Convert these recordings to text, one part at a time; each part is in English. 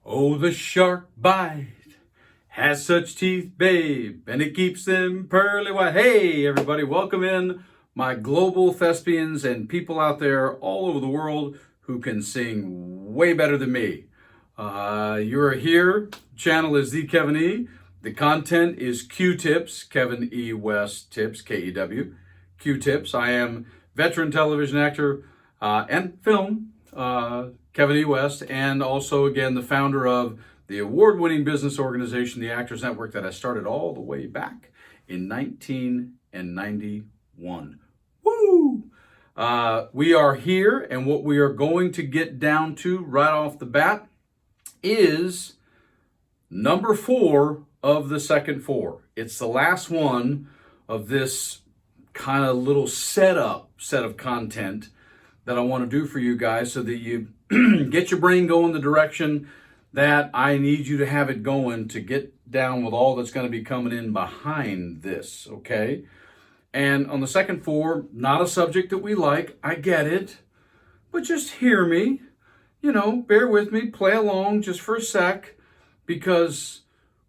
Oh, the shark bite has such teeth, babe, and it keeps them pearly white. Hey, everybody, welcome in my global thespians and people out there all over the world who can sing way better than me. You're here. Channel is The Kevin E. The content is Q-Tips, Kevin E. West Tips, K-E-W, Q-Tips. I am veteran television actor and film, Kevin E. West, and also, again, the founder of the award-winning business organization, the Actors Network, that I started all the way back in 1991. Woo! We are here, and what we are going to get down to right off the bat is number 4 of the second 4. It's the last one of this kind of little set of content that I want to do for you guys so that you get your brain going the direction that I need you to have it going to get down with all that's going to be coming in behind this, okay? And on the second 4, not a subject that we like, I get it, but just hear me, bear with me, play along just for a sec, because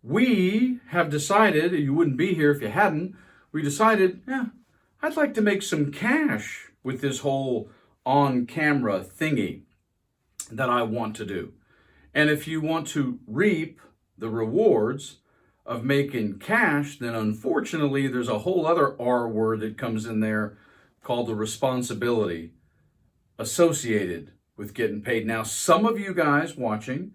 we have decided, you wouldn't be here if you hadn't, we decided, I'd like to make some cash with this whole on-camera thingy that I want to do. And if you want to reap the rewards of making cash, then unfortunately there's a whole other R word that comes in there called the responsibility associated with getting paid. Now, some of you guys watching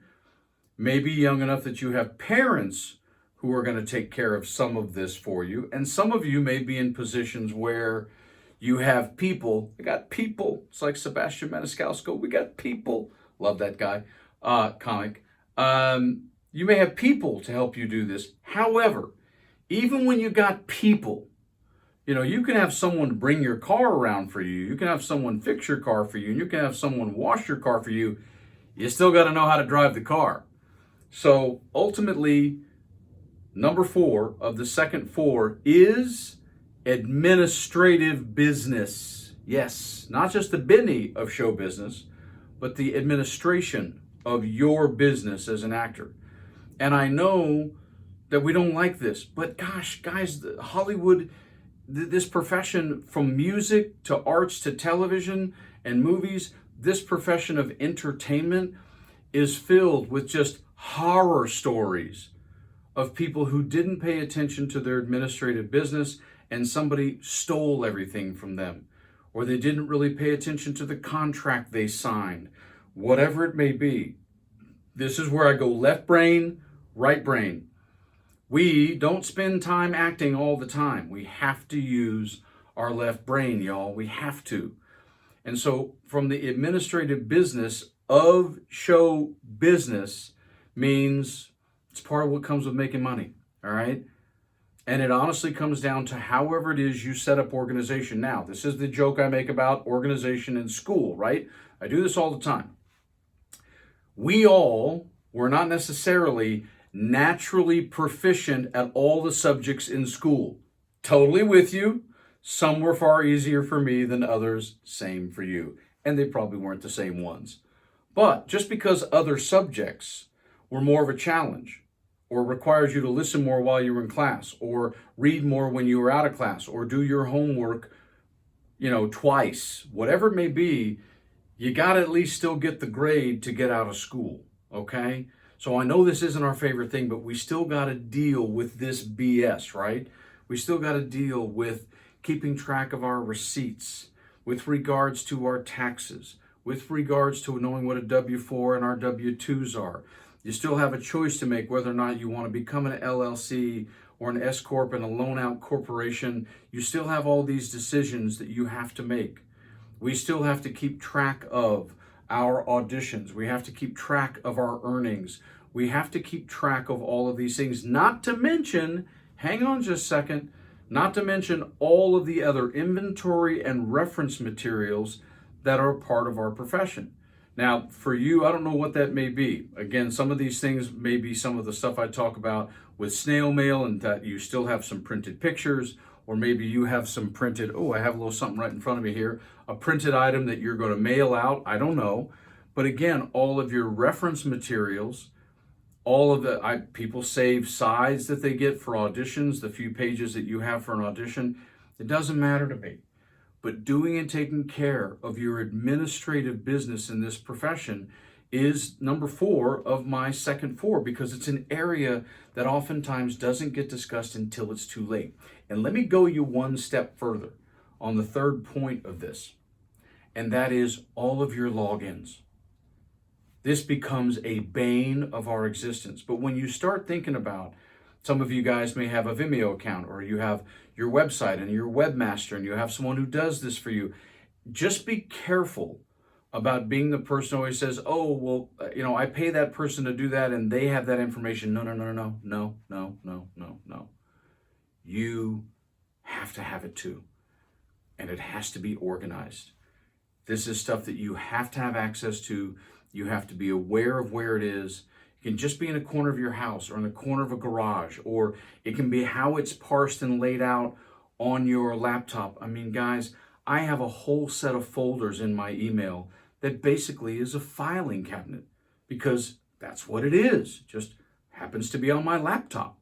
may be young enough that you have parents who are going to take care of some of this for you. And some of you may be in positions where you have people. We got people. It's like Sebastian Maniscalco. We got people. Love that guy. Comic. You may have people to help you do this. However, even when you got people, you can have someone bring your car around for you. You can have someone fix your car for you. And you can have someone wash your car for you. You still got to know how to drive the car. So ultimately, number 4 of the second 4 is administrative business. Yes, not just the business of show business, but the administration of your business as an actor. And I know that we don't like this, but gosh, guys, Hollywood, this profession, from music to arts to television and movies, this profession of entertainment is filled with just horror stories of people who didn't pay attention to their administrative business and somebody stole everything from them, or they didn't really pay attention to the contract they signed, whatever it may be. This is where I go left brain, right brain. We don't spend time acting all the time. We have to use our left brain, y'all. We have to. And so from the administrative business of show business means it's part of what comes with making money, all right? And it honestly comes down to however it is you set up organization. Now, this is the joke I make about organization in school, right? I do this all the time. We all were not necessarily naturally proficient at all the subjects in school. Totally with you. Some were far easier for me than others. Same for you. And they probably weren't the same ones. But just because other subjects were more of a challenge, or requires you to listen more while you were in class, or read more when you were out of class, or do your homework, twice, whatever it may be, you got to at least still get the grade to get out of school, okay? So I know this isn't our favorite thing, but we still got to deal with this BS, right? We still got to deal with keeping track of our receipts, with regards to our taxes, with regards to knowing what a W-4 and our W-2s are. You still have a choice to make whether or not you want to become an LLC or an S-Corp and a loan-out corporation. You still have all these decisions that you have to make. We still have to keep track of our auditions. We have to keep track of our earnings. We have to keep track of all of these things. Not to mention, hang on just a second, not to mention all of the other inventory and reference materials that are part of our profession. Now, for you, I don't know what that may be. Again, some of these things may be some of the stuff I talk about with snail mail, and that you still have some printed pictures, or maybe you have some printed, I have a little something right in front of me here, a printed item that you're going to mail out. I don't know. But again, all of your reference materials all of people save sides that they get for auditions, the few pages that you have for an audition. It doesn't matter to me. But doing and taking care of your administrative business in this profession is number 4 of my second 4, because it's an area that oftentimes doesn't get discussed until it's too late. And let me go you one step further on the third point of this, and that is all of your logins. This becomes a bane of our existence. But when you start thinking about, some of you guys may have a Vimeo account, or you have your website and your webmaster, and you have someone who does this for you. Just be careful about being the person who always says, oh, well, I pay that person to do that and they have that information. No. You have to have it too. And it has to be organized. This is stuff that you have to have access to. You have to be aware of where it is. It can just be in a corner of your house or in the corner of a garage, or it can be how it's parsed and laid out on your laptop. I mean, guys, I have a whole set of folders in my email that basically is a filing cabinet, because that's what it is. It just happens to be on my laptop.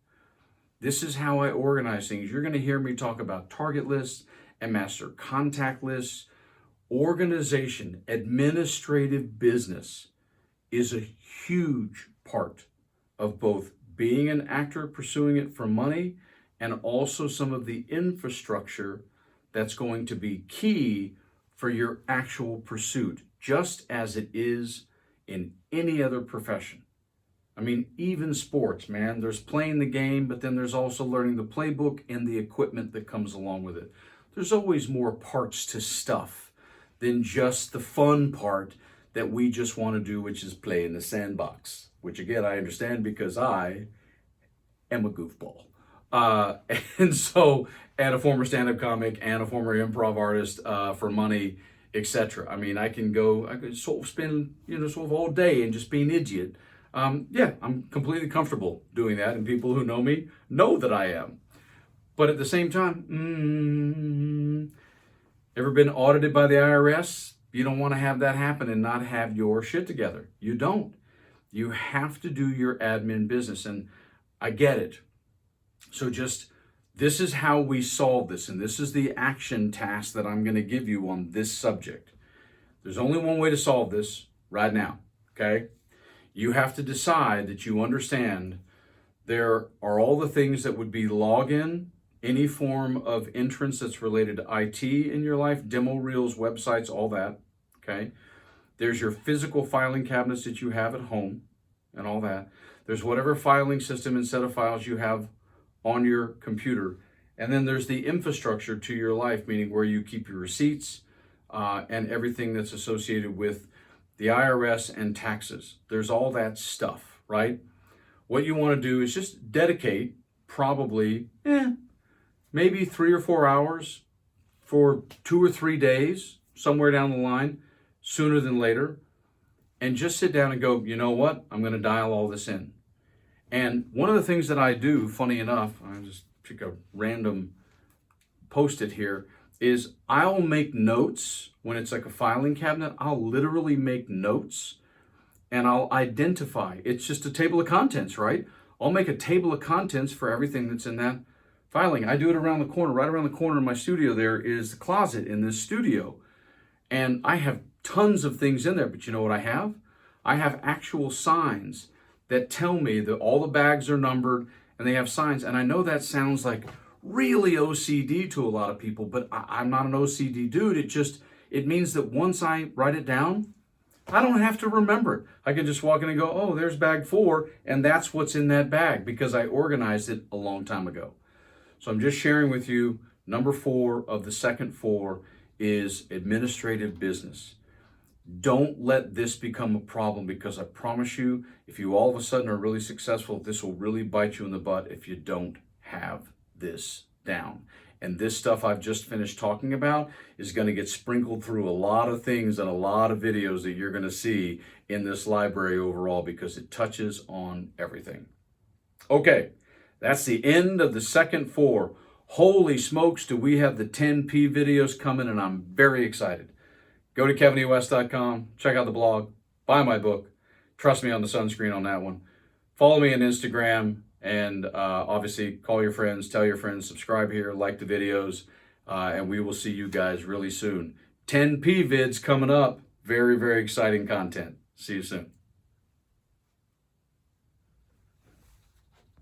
This is how I organize things. You're going to hear me talk about target lists and master contact lists. Organization, administrative business is a huge part of both being an actor, pursuing it for money, and also some of the infrastructure that's going to be key for your actual pursuit, just as it is in any other profession. I mean, even sports, man, there's playing the game, but then there's also learning the playbook and the equipment that comes along with it. There's always more parts to stuff than just the fun part that we just want to do, which is play in the sandbox, which again, I understand because I am a goofball. And a former stand-up comic and a former improv artist for money, etc. I mean, I could sort of spend, sort of all day and just be an idiot. I'm completely comfortable doing that, and people who know me know that I am. But at the same time, ever been audited by the IRS? You don't want to have that happen and not have your shit together. You don't. You have to do your admin business, and I get it. So this is how we solve this, and this is the action task that I'm going to give you on this subject. There's only one way to solve this right now, okay? You have to decide that you understand there are all the things that would be login, any form of entrance that's related to IT in your life, demo reels, websites, all that, okay? There's your physical filing cabinets that you have at home and all that. There's whatever filing system and set of files you have on your computer. And then there's the infrastructure to your life, meaning where you keep your receipts and everything that's associated with the IRS and taxes. There's all that stuff, right? What you want to do is just dedicate probably, maybe 3 or 4 hours for 2 or 3 days, somewhere down the line, sooner than later, and just sit down and go, you know what? I'm going to dial all this in. And one of the things that I do, funny enough, I just pick a random post-it here, is I'll make notes when it's like a filing cabinet. I'll literally make notes and I'll identify. It's just a table of contents, right? I'll make a table of contents for everything that's in that filing. I do it around the corner. Right around the corner of my studio there is the closet in this studio. And I have tons of things in there, but you know what I have? I have actual signs that tell me that all the bags are numbered and they have signs. And I know that sounds like really OCD to a lot of people, but I'm not an OCD dude. It means that once I write it down, I don't have to remember it. I can just walk in and go, oh, there's bag 4, and that's what's in that bag because I organized it a long time ago. So I'm just sharing with you, number 4 of the second 4 is administrative business. Don't let this become a problem, because I promise you, if you all of a sudden are really successful, this will really bite you in the butt if you don't have this down. And this stuff I've just finished talking about is going to get sprinkled through a lot of things and a lot of videos that you're going to see in this library overall, because it touches on everything. Okay, that's the end of the second 4. Holy smokes, do we have the 10P videos coming, and I'm very excited. Go to kevineos.com, check out the blog, buy my book. Trust me on the sunscreen on that one. follow me on Instagram, and obviously call your friends, tell your friends, subscribe here, like the videos, and we will see you guys really soon. 10P vids coming up. Very, very exciting content. See you soon.